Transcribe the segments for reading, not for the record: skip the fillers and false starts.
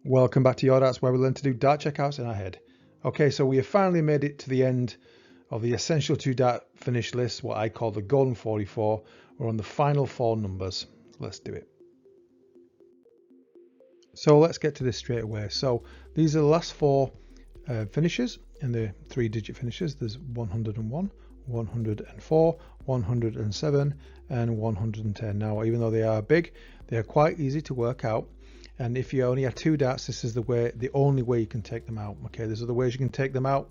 Welcome back to Your Darts, where we learn to do dart checkouts in our head. Okay, so we have finally made it to the end of the essential 2-dart finish list, what I call the golden 44. We're on the final 4 numbers. Let's do it. So let's get to this straight away. So these are the last 4 finishes and the 3-digit finishes. There's 101, 104, 107 and 110. Now, even though they are big, they are quite easy to work out. And if you only have 2 darts, this is the only way you can take them out. Okay, there's other ways you can take them out,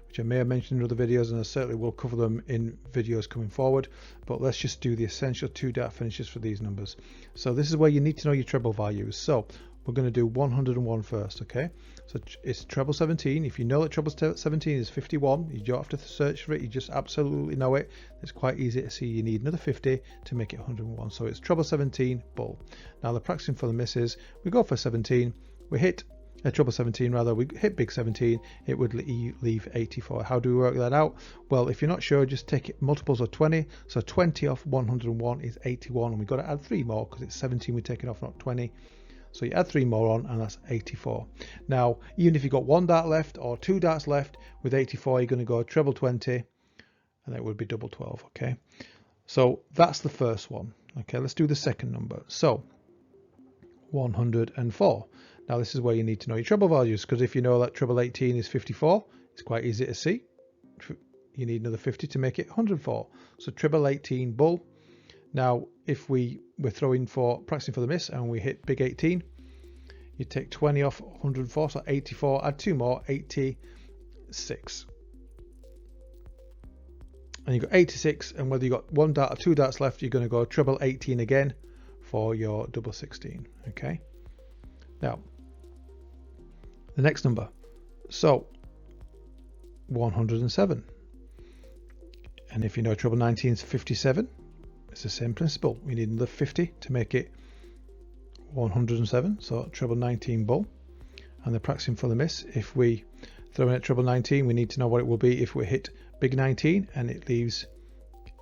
which I may have mentioned in other videos, and I certainly will cover them in videos coming forward. But let's just do the essential 2-dart finishes for these numbers. So this is where you need to know your treble values. So we're going to do 101 first, okay? So it's treble 17. If you know that treble 17 is 51, you don't have to search for it. You just absolutely know it. It's quite easy to see. You need another 50 to make it 101. So it's treble 17 bull. Now the practicing for the misses, we go for 17. We hit treble 17 rather. We hit big 17. It would leave 84. How do we work that out? Well, if you're not sure, just take it multiples of 20. So 20 off 101 is 81, and we've got to add 3 more because it's 17 we're taking off, not 20. So you add 3 more on, and that's 84. Now, even if you've got 1 dart left or 2 darts left, with 84, you're going to go treble 20, and it would be double 12, okay? So that's the first one. Okay, let's do the second number. So 104. Now, this is where you need to know your treble values, because if you know that treble 18 is 54, it's quite easy to see. You need another 50 to make it 104. So treble 18 bull. Now, if we're practicing for the miss and we hit big 18, you take 20 off 104, so 84, add 2 more, 86. And you've got 86, and whether you've got 1 dart or 2 darts left, you're going to go treble 18 again for your double 16, okay? Now, the next number, so 107. And if you know treble 19 is 57, it's the same principle. We need another 50 to make it 107. So treble 19 bull. And the practicing for the miss. If we throw in at treble 19, we need to know what it will be if we hit big 19 and it leaves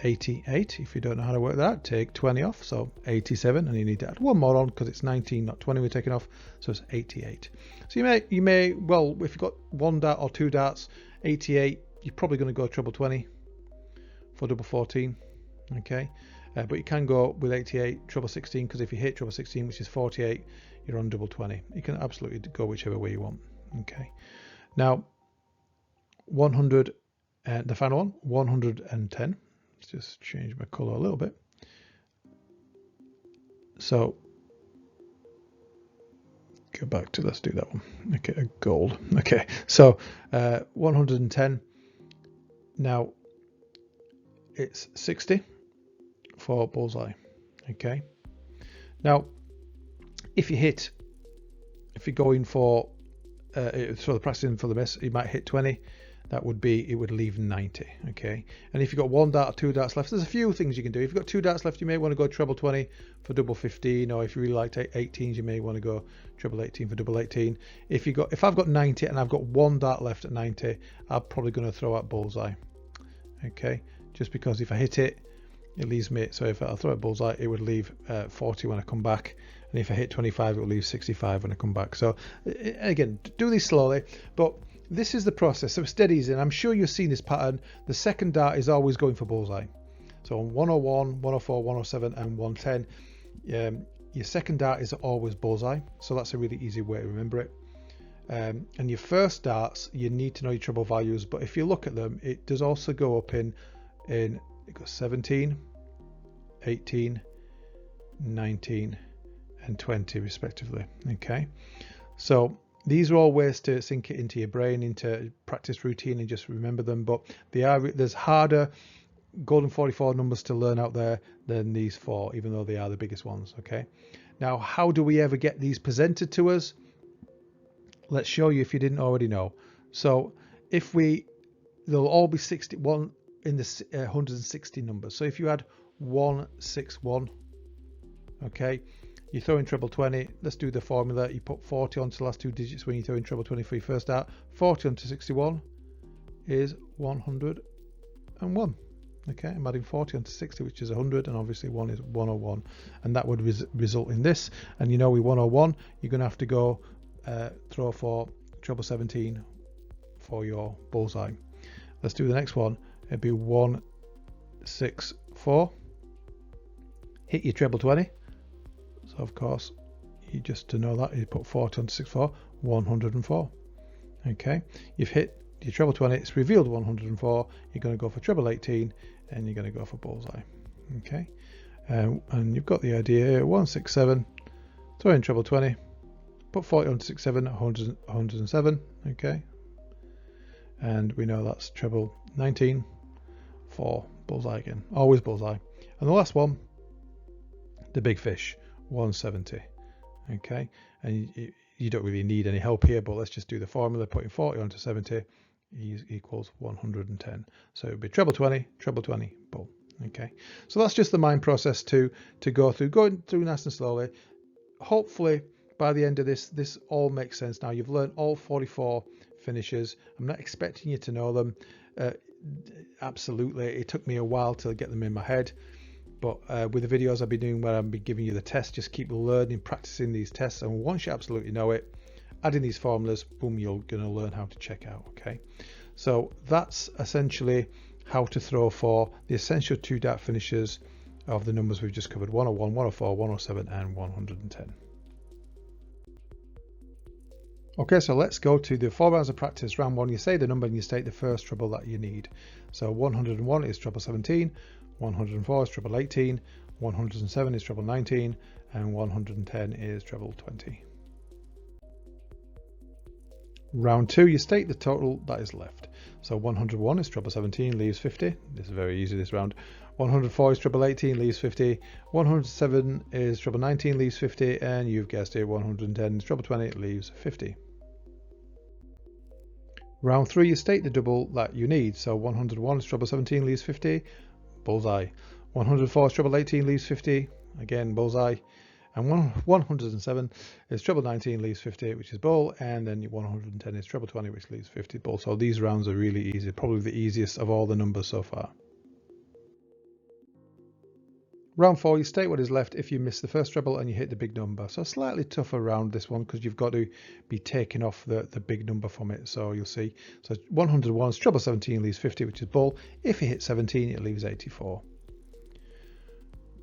88. If you don't know how to work that, take 20 off. So 87, and you need to add 1 more on because it's 19, not 20 we're taking off. So it's 88. So you may, well, if you've got 1 dart or 2 darts, 88, you're probably going to go treble 20 for double 14. Okay. But you can go with 88, treble 16, because if you hit treble 16, which is 48, you're on double 20. You can absolutely go whichever way you want. Okay. Now, 100, the final one, 110. Let's just change my color a little bit. So, go back to, let's do that one. Okay, gold. Okay, so 110. Now, it's 60. For bullseye. Okay, now if you're going for the practicing for the miss, you might hit 20. That would be, it would leave 90. Okay, and if you've got 1 dart or 2 darts left, there's a few things you can do. If you've got 2 darts left, you may want to go treble 20 for double 15, or if you really like 18s, you may want to go treble 18 for double 18. If I've got 90 and I've got 1 dart left at 90, I'm probably going to throw out bullseye. Okay, just because if I hit it, it leaves me, so if I throw a bullseye, it would leave 40 when I come back, and if I hit 25, it will leave 65 when I come back. So again, do these slowly, but this is the process. So steadies in. I'm sure you've seen this pattern. The second dart is always going for bullseye. So on 101, 104, 107 and 110, your second dart is always bullseye. So that's a really easy way to remember it. And your first darts, you need to know your treble values, but if you look at them, it does also go up in it goes 17, 18, 19 and 20 respectively. Okay, so these are all ways to sink it into your brain, into practice routine, and just remember them. But there's harder golden 44 numbers to learn out there than these 4, even though they are the biggest ones. Okay, now how do we ever get these presented to us? Let's show you if you didn't already know. So they'll all be 61 in the 160 numbers. So if you had 161, okay, you throw in treble 20. Let's do the formula. You put 40 onto the last 2 digits when you throw in treble 20 for your first dart. 40 onto 61 is 101. Okay, I'm adding 40 onto 60, which is 100, and obviously 1 is 101, and that would result in this. And you know, with 101, you're going to have to go throw for treble 17 for your bullseye. Let's do the next one. It'd be 1, 6, 4. Hit your treble 20. So of course, you just to know that you put 40 onto 6, 4, 104. Okay, you've hit your treble 20. It's revealed 104. You're going to go for treble 18, and you're going to go for bullseye. Okay, and you've got the idea here. 1, 6, 7. Throw in treble 20. Put 40 onto 6, 7, 107. Okay, and we know that's treble 19 for bullseye again. Always bullseye. And the last one, the big fish, 170. Okay, and you don't really need any help here, but let's just do the formula. Putting 40 onto 70 equals 110. So it would be treble 20, bull. Okay, so that's just the mind process to go through, going through nice and slowly. Hopefully by the end of this all makes sense now. You've learned all 44 finishes. I'm not expecting you to know them. Absolutely, it took me a while to get them in my head, but with the videos I'll be doing where I'll be giving you the test, just keep learning, practicing these tests, and once you absolutely know it, adding these formulas, boom, you're going to learn how to check out. Okay, so that's essentially how to throw for the essential 2-dart finishes of the numbers we've just covered: 101, 104, 107 and 110. Okay, so let's go to the 4 rounds of practice. Round 1, you say the number and you state the first treble that you need. So 101 is treble 17, 104 is treble 18, 107 is treble 19, and 110 is treble 20. Round 2, you state the total that is left. So 101 is treble 17, leaves 50. This is very easy this round. 104 is treble 18, leaves 50. 107 is treble 19, leaves 50. And you've guessed it, 110 is treble 20, leaves 50. Round 3, you state the double that you need. So 101 is treble 17, leaves 50, bullseye. 104 is treble 18, leaves 50, again bullseye. And 107 is treble 19, leaves 50, which is bull. And then 110 is treble 20, which leaves 50, bull. So these rounds are really easy, probably the easiest of all the numbers so far. Round 4, you state what is left if you miss the first treble and you hit the big number. So slightly tougher round this one, because you've got to be taking off the big number from it. So you'll see. So 101 is treble 17, leaves 50, which is bull. If you hit 17, it leaves 84.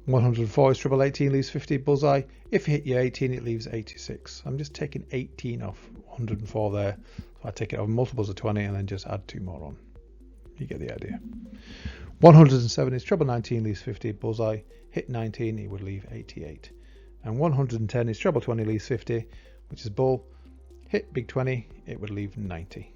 104 is treble 18, leaves 50, bullseye. If you hit your 18, it leaves 86. I'm just taking 18 off 104 there. So I take it off multiples of 20 and then just add 2 more on. You get the idea. 107 is treble 19, leaves 50, bullseye. Hit 19, it would leave 88. And 110 is treble 20, leaves 50, which is bull. Hit big 20, it would leave 90.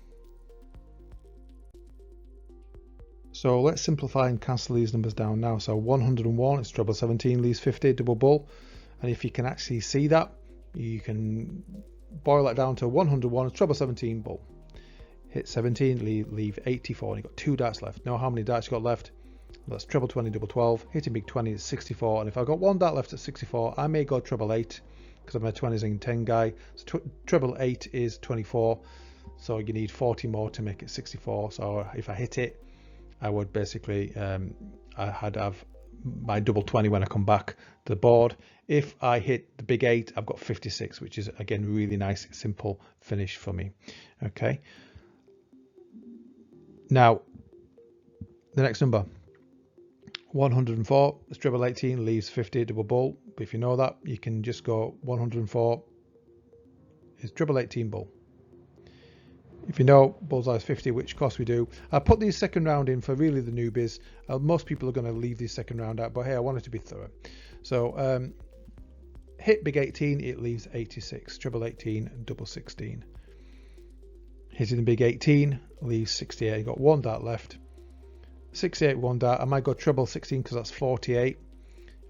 So let's simplify and cancel these numbers down now. So 101 is treble 17, leaves 50, double bull. And if you can actually see that, you can boil that down to 101 is treble 17, bull. Hit 17, leave 84, and you've got 2 darts left. Know how many darts you got left? That's treble 20, double 12. Hitting big 20 is 64, and if I've got 1 dart left at 64, I may go treble 8 because I'm a 20s and 10 guy. So treble 8 is 24, so you need 40 more to make it 64. So if I hit it, I would basically I'd have my double 20 when I come back to the board. If I hit the big 8, I've got 56, which is again really nice, simple finish for me. Okay. Now the next number, 104 is treble 18, leaves 50, double bull. But if you know that, you can just go 104 is treble 18, bull. If you know bullseye is 50, which of course we do, I put these second round in for really the newbies. Most people are going to leave this second round out, but hey, I wanted to be thorough. So hit big 18, it leaves 86, treble 18, double 16. Hitting the big 18 leaves 68. You've got 1 dart left. 68, 1 dart. I might go treble 16 because that's 48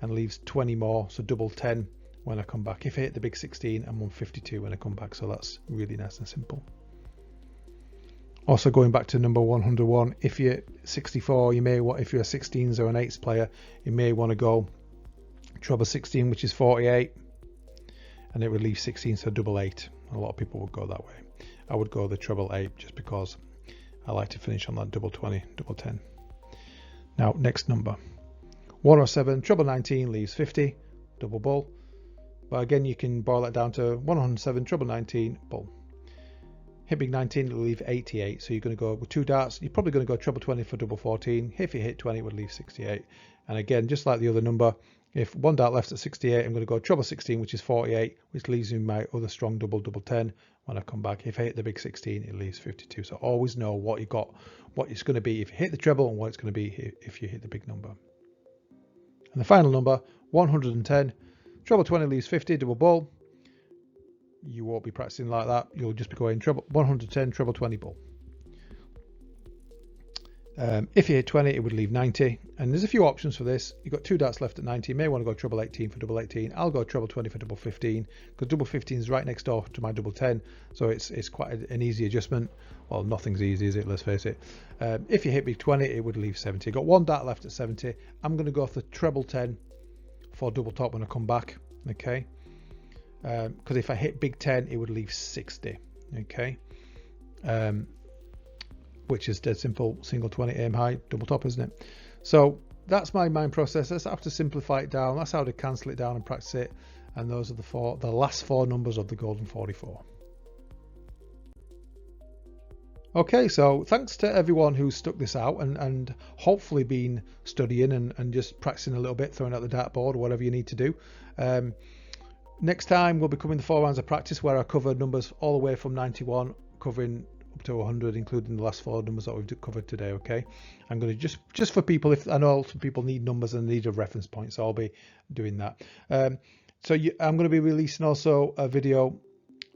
and leaves 20 more, so double 10 when I come back. If I hit the big 16, I'm on 52 when I come back, so that's really nice and simple. Also going back to number 101, if you're 64, you may want, if you're a 16s or an 8s player, you may want to go treble 16, which is 48, and it would leave 16, so double 8. A lot of people would go that way. I would go the treble 8 just because I like to finish on that double 20, double 10. Now next number, 107, treble 19, leaves 50, double bull. But again, you can boil that down to 107, treble 19, bull. Hit big 19, it'll leave 88. So you're going to go with 2 darts. You're probably going to go treble 20 for double 14. If you hit 20, it would leave 68. And again, just like the other number, if 1 dart left at 68, I'm going to go treble 16, which is 48, which leaves me my other strong double 10. When I come back, if I hit the big 16, it leaves 52. So always know what you got, what it's going to be if you hit the treble, and what it's going to be if you hit the big number. And the final number, 110. Treble 20 leaves 50, double bull. You won't be practicing like that. You'll just be going treble 110, treble 20 bull. If you hit 20, it would leave 90. And there's a few options for this. You've got 2 darts left at 90. You may want to go treble 18 for double 18. I'll go treble 20 for double 15 because double 15 is right next door to my double 10. So it's quite an easy adjustment. Well, nothing's easy, is it? Let's face it. If you hit big 20, it would leave 70. You've got 1 dart left at 70. I'm going to go for treble 10 for double top when I come back. Okay. Because if I hit big 10, it would leave 60. Okay. Which is dead simple, single 20 aim high, double top, isn't it? So that's my mind process. That's how to simplify it down. That's how to cancel it down and practice it. And those are the last 4 numbers of the Golden 44. Okay, so thanks to everyone who stuck this out and hopefully been studying and just practicing a little bit, throwing out the dartboard or whatever you need to do. Next time we'll be covering the 4 rounds of practice where I cover numbers all the way from 91, covering up to 100, including the last 4 numbers that we've covered today. Okay, I'm going to just for people, if I know some people need numbers and need a reference point, so I'll be doing that. I'm going to be releasing also a video,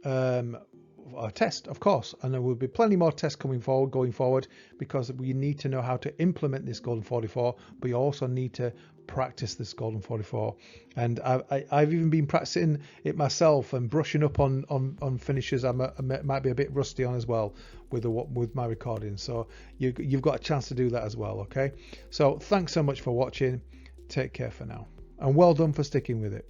a test, of course, and there will be plenty more tests going forward, because we need to know how to implement this Golden 44, but you also need to practice this Golden 44. And I've even been practicing it myself and brushing up on finishes I might be a bit rusty on as well with my recording. So you've got a chance to do that as well. Okay, so thanks so much for watching. Take care for now, and well done for sticking with it.